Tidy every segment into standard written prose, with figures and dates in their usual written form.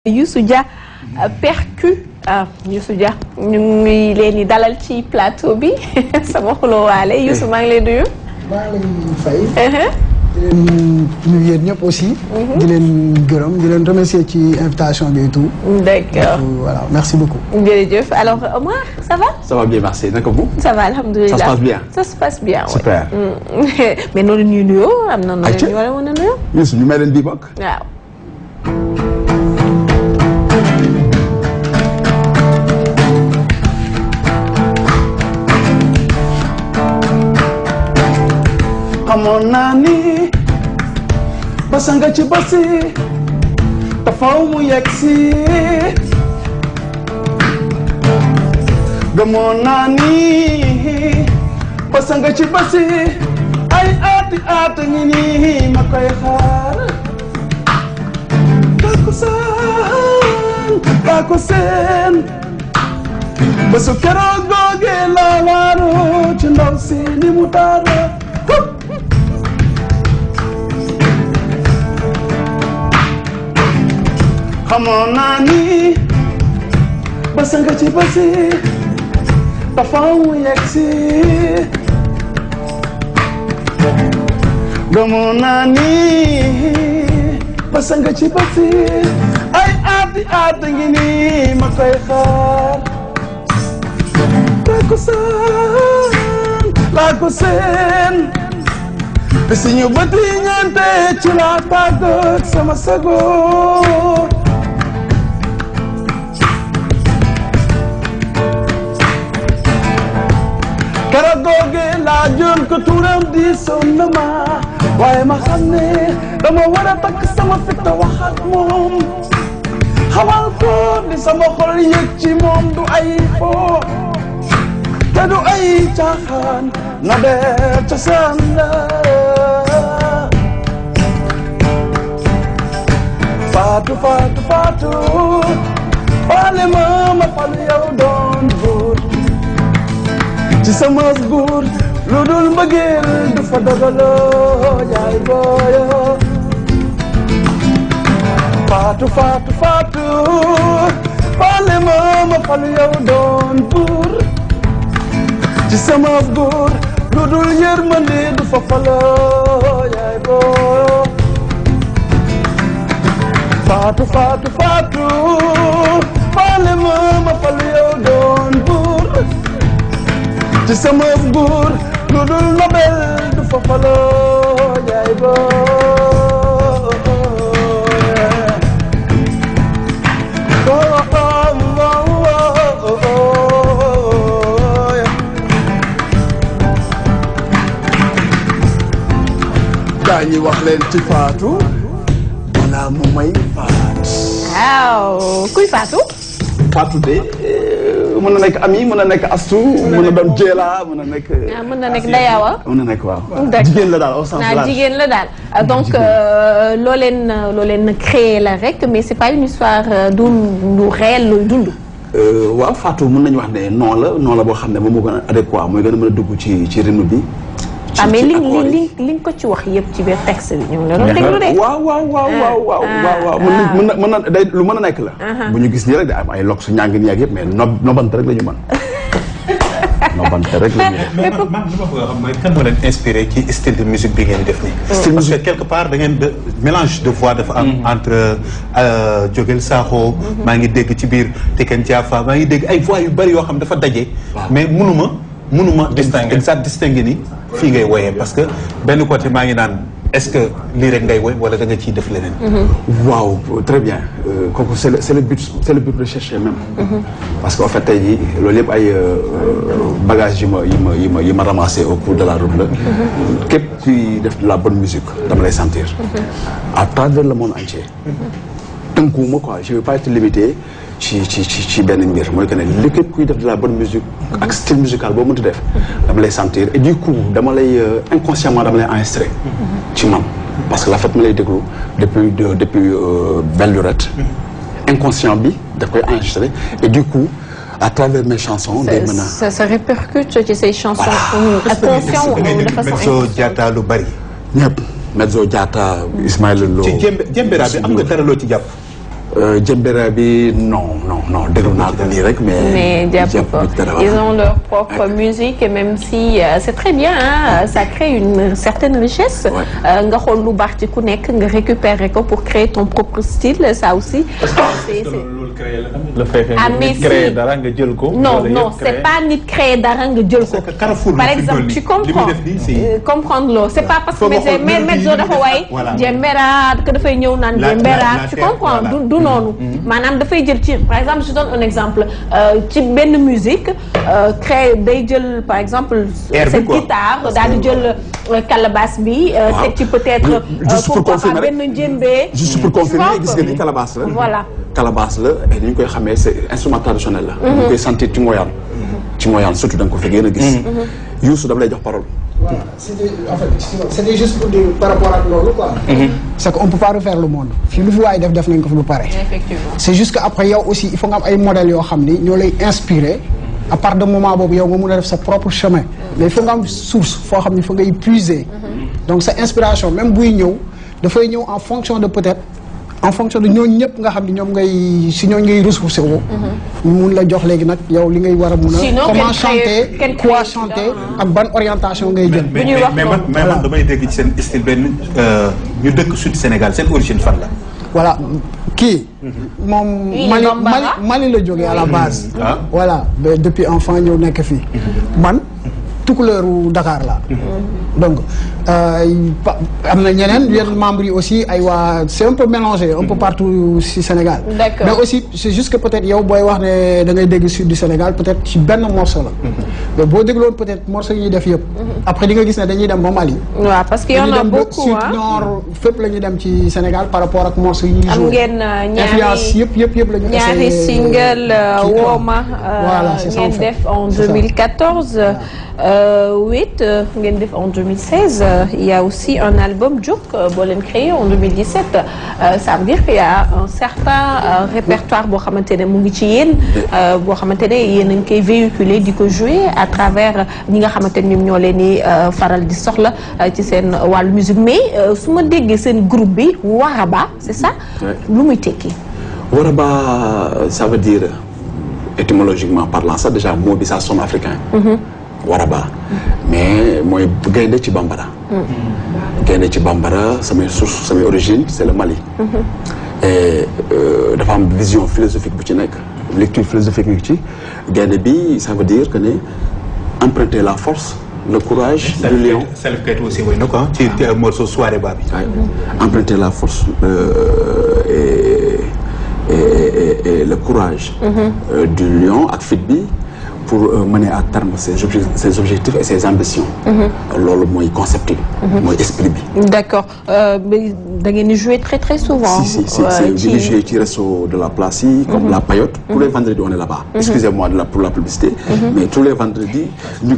Youssou Dia percu Youssou Dia ñu ngi leen di dalal ci plateau bi sama xulóowaale Youssou maa ngi lay nuyu. maa ngi lay fay. di leen nuyu yéen ñëpp aussi. di leen gërëm di leen remercier ci invitation bi et tout. D'accord. Voilà, merci beaucoup. jërëjëf alors Omar ça va. Ça va bien, merci. Naka vous? Ça va alhamdulilah. Ça se passe bien. Ça se passe bien. Super. mais noonu la ñuy nuyoo am na noonu la ñu war a mën a nuyoo. Youssou ñu may leen bii bokk. waaw. xamoon naa ni basa nga ci basi te faw mu yegg si gëmoon naa ni basa nga ci basi ay aati ngi nii ma koy xaar kaa ko seen bésu keroog googee la waaru ci ndaw si ni mu taara xamoon naa ni basa nga ci basi dafa mu yegg si gëmoon naa ni basa nga ci basi ay aati ngi nii ma koy xaar laa ko seen bi si ñu bëti ñeente ci laa tàggat sama sago keroog googe laa jël ko turam di sonn ma waaye ma xam ne dama war a takk sama fit te wax ak moom xamal ko ni sama xol yëg ci moom du ay fo te du ay caaxaan na dee cosaan la Fatou faale ma falu yow doon buur ci sama nguur lu dul mbëggeel du fa dogaloo yaay booyo Fatou faale ma falu yow doon buur ci sama nguur lu dul yërmande du fa faloo yaay booyo Fatou faale ma falu yow doon buur ci sama nguur lu dul nobel du fa faloo yaay booy gaa ñi wax leen ci Fatou balaa mu may faat. waaw kuy Fatou. Fatou de mën na nekk Ami mën na nekk Astou mën na doon Jéela mën na nekk. mën na nekk Ndayawa. mën na nekk waaw. jigéen la daal au sens large. jigéen la daal donc loo leen créé la rek mais c'est pas une histoire du réel looy dund. waaw Fatou mën nañu wax ne non la boo xam ne moom moo gën a adéquat mooy gën a mën a dugg ci rythme bi. mais li nga ko ci wax yëpp ci biir texte bi ñu ngi la doon déglu de. waaw mën na day lu mën a nekk la. bu ñu gis nii rek de am ay lok su ñàng nii ak yëpp mais nobante rek la ñu mën. nobante rek la ñu def. mais man li ma bëgg a xam mooy kan moo leen inspiré ci style de musique bi ngeen def nii. parce que quelque part da ngeen de mélange de voix dafa am entre Jogel Sakho. maa ngi dégg ci biir Teken Diafa maa ngi dégg ay voix yu bari yoo xam dafa daje. mais mënuma distinguer ni fii ngay woyee parce que benn côté maa ngi naan est-ce que lii rek ngay woy wala da nga ciy def leneen. waaw très bien kooku c'est le but de chercher même. parce que en fait tey jii loolu yëpp ay bagages yi ma ramassé au cours de la route la. képp kuy def de la bonne musique dama lay sentir. à travers le monde entier. tënkuwuma quoi je vais pas être limité ci benn mbir mooy que ne li képp kuy def de la bonne musique ak style musical boo mënti def dama lay sentir et du coup dama lay inconsciemment dama lay enregistré ci man parce que la fait ma lay déglu depuis belle lurette inconscient bi daf koy enregistré et du coup à travers mes chansons day mën a ça répercute ci say chansons conscient de façon Mezzo Diatta lu bari ñëpp Mezzo Diatta Ismaël Lo ci Djembera bi am nga dara loo ci jàpp Djembera bi non déglu naa ko nii rek mais ils ont leur propre musique et même si c'est très bien hein, ça crée une certaine richesse nga xool lu baax ci ku nekk nga récupérer ko pour créer ton propre style ça aussi c'est le fait que créer dara nga jël ko non c'est pas nit créer dara nga jël ko par exemple tu comprends comprendre lo c'est pas parce que Mezzo dafa way Djembera que dafay ñëw naan Djembera tu comprends du noonu maanaam dafay jël ci par exemple je donne un exemple ci benn musique créer day jël par exemple cette guitare daal di jël calebasse bi teg ci peut-être pourquoi pas benn djembé juste pour confirmer gis nga ni calebasse la voilà calebasse la et ni ñu koy xamee c'est instrument traditionnel la ñu koy sentir ci ngoyaan surtout da nga ko fi gën a gis Youssou dama lay jox parole voilà c'était juste pour dire par rapport ak loolu quoi. c'est qu'on peut pas refaire le monde fii lu fi waay def nañ ko fi ba pare. effectivement c'est juste que après yow aussi il faut nga am ay modèles yoo xam ni ñoo lay inspirer à partir de moment boobu yow nga mun a def sa propre chemin. mais il faut nga am source foo xam ni fa ngay puiser. donc sa inspiration même buy ñëw dafay ñëw en fonction de peut-être. en fonction de ñooñu ñëpp nga xam ne ñoom ñooñu ngay ressourcer wu. ñu mun la jox léegi nag yow li ngay war a mun a. comment chanter quoi chanter ak ban orientation ngay jël. mais man damay dégg ci seen style benn ñu dëkk sud Sénégal seen origine fan la. voilà kii. moom Mali la jógee à la base. voilà depuis enfant ñëw nekk fii. man tukulóoru Dakar la. donc am na ñeneen yenn membres yi aussi ay waa c'est un peu mélangé un peu partout ci Sénégal. D'accord. mais aussi c'est juste que peut-être yow booy wax ne da ngay dégg sud du Sénégal peut-être ci benn morceau la. mais boo dégloon peut-être morceau yi ñuy def yëpp. après di nga gis ne dañuy dem ba Mali. waaw parce que y en a beaucoup sud nord fépp la ñuy dem ci Sénégal par rapport ak morceau yi ñuy joué. am ngeen influence yëpp la ñu. ñaari single Wooma. voilà c'est ça ngeen def en 2014. ngeen def en 2016 il y a aussi un album Juk boo leen créé en 2017 ça veut dire qu'il y a un certain répertoire boo xamante ne mu ngi ci yéen boo xamante ne yéen a ngi koy véhiculer di ko jouer à travers ñi nga xamante ne ñoom ñoo leen di faral di soxla ci seen wàllu musique mais su ma déggee seen groupe bi Waraba c'est ça lu muy tekki. Waraba ça veut dire étymologiquement parlant ça déjà mot bi ça sonne africain. Waraba mais mooy gaynde ci bambara. gaynde ci bambara samay source samay origine c'est le Mali. et dafa am vision philosophique bu ci nekk lecture philosophique bi ci gaynde bi ça veut dire que ne emprunter la force le courage du lion. Self-Kate aussi woy na ko ci morceau soirée ba bi. emprunter la force et le courage. du lion ak fit bi. pour mener à terme ses objectifs et ses ambitions. loolu mooy concept bi. mooy esprit bi. d'accord da ngeen di jouer très très souvent. si di jouer ci réseau de la place yi. comme la Payotte. tous les vendredis on est là-bas. excusez-moi pour la publicité. mais tous les vendredis ñu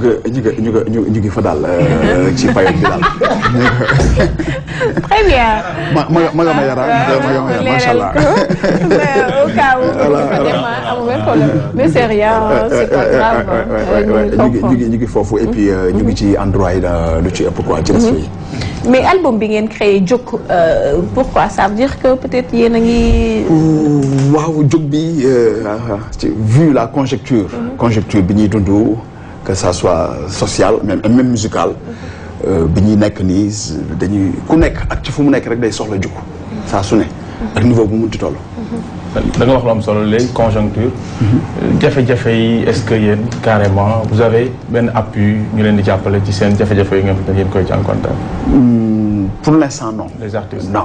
ngi fa daal ci Payotte bi daal. très bien. ma nga ma yara macha allah. au cas où. amul benn problème mais c'est rien c'est pas ñu ngi foofu et puis ñu ngi ci endroit yi lu ci ëpp quoi ci réseau yi. mais album bi ngeen créé Juk pourquoi ça veut dire que peut-être yéen a ngi. waaw Juk bi vu la conjoncture bi ñuy dund que ça soit social même musical bi ñuy nekk nii dañuy ku nekk ak ci fu mu nekk rek day soxla Juk saa su ne ak niveau bu mu munti toll. da nga wax lu am solo léegi conjoncture. jafe-jafe yi est-ce que yéen carrément vous avez benn appui ñu leen di jàppale ci seen jafe-jafe yi ngeen koy jànkuwanteel. pour l'instant non. les artistes non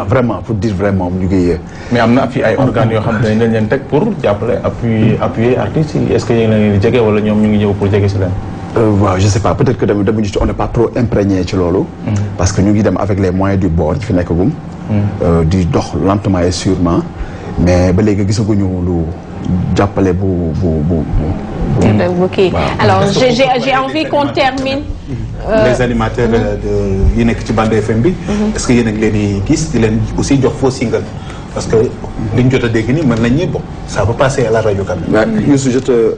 vraiment pour dire vraiment ñu ngi. mais am na fi ay organes yoo xam ne dañ leen teg pour jàppale appuyer artistes yi est-ce que yéen a ngi jege wala ñoom ñu ngi ñëw pour jege si leen. waaw je sais pas peut-être que on n'est pas trop imprégné ci loolu. parce que ñu ngi dem avec les moyens du bord ci fi nekkagum. di dox lentement et sûrement mais ba léegi gisaguñu lu jàppale bu. alors j'ai envie qu'on termine. les animateurs yi nekk ci bande FM bi. est-ce que yéen a ngi leen di gis di leen aussi jox faux single parce que liñ jot a dégg ni mën nañ ñi bon ça va passer à la radio quand même. Youssou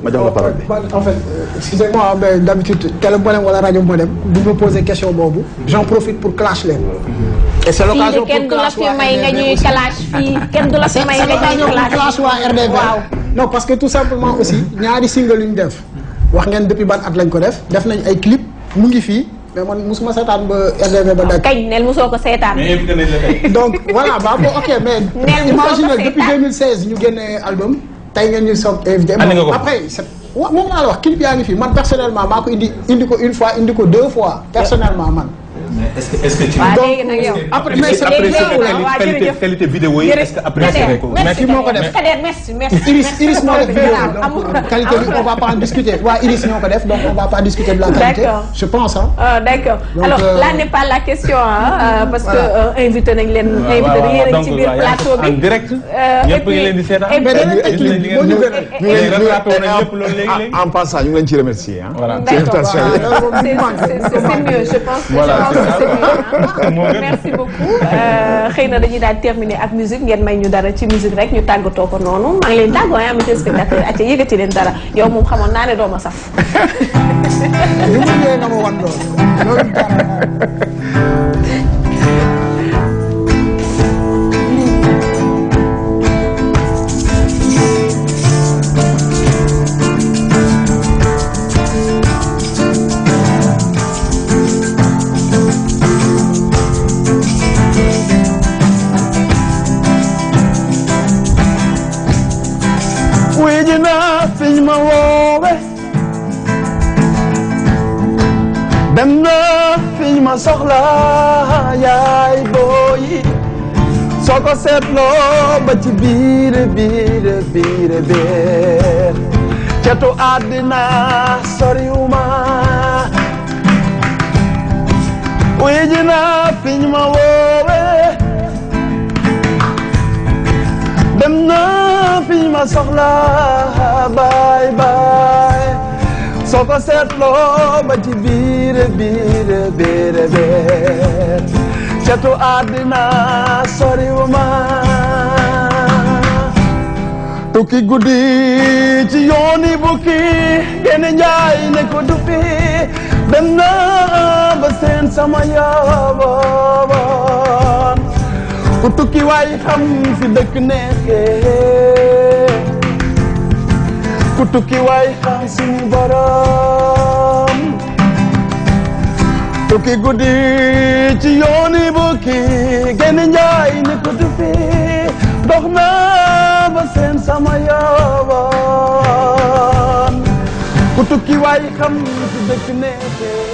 ma jox la parole bi. en fait excusez-moi mais d'habitude télé bu ma dem wala rajo bu ma dem du ma poser question boobu j'en profite pour clash leen. et c'est l'occasion pour kenn du la fi may nga ñuy clash fii kenn du la fi may nga ñuy clash waa RDV. non parce que tout simplement aussi ñaari single yu ñu def wax ngeen depuis ban at lañ ko def nañ ay clip mu ngi fii mais man musuma seetaan ba RDV ba daj. kañ neel musoo ko seetaan. mais invité nañ la tey. donc voilà ba bon ok mais. imaginez depuis 2016 ñu génnee album. tey ngeen ñu soog invité. après waaw moom laa la wax clip yaa ngi fi man personnellement maa ko indi ko une fois indi ko 2 fois personnellement man. mais est-ce que tu. léegi nag yow après mais c'est qualité vidéo yi est-ce que après ko. merci moo ko def merci. Iris moo def vidéo donc qualité bi on va pas en discuter waa Iris ñoo ko def donc on va pas discuter de la qualité. je pense d'accord alors là n'est pas la question parce que invité nañ leen. invité yéen a ngi ci biir plateau bi en direct. ñëpp ngi leen di seetaan. en passant ñu ngi leen ci remercier voilà c'est mieux je pense. merci beaucoup xëy na dañuy daal terminer ak musique ngeen may ñu dara ci musique rek ñu tàggatoo ko noonu maa ngi leen tàggoo am téléspectateur acca yëgati leen dara yow moom xamoon naa ne doo ma saf. li mu ñëwee nga ma wan loolu dara. fiñ ma woowe dem na fiñ ma soxla yaay booyi soo ko seetloo ba ci biir cetu àddina soriwuma wuy ji na fiñ ma woowe dem na fiñ ma soxla bye bye soo ko seetloo ba ci biir cetu àddina soriwuma tukki guddi ci yooni bukki gene njaay ne ko dufi dem na ba seen sama yaaboon ku tukki waay xam fi dëkk nekkee ku tukki waay xam suñu borom tukki guddi ci yooni bukki gene njaay ne ko dufi dox na ba seen sama yaaboon ku tukki waay xam fi dëkk nekkee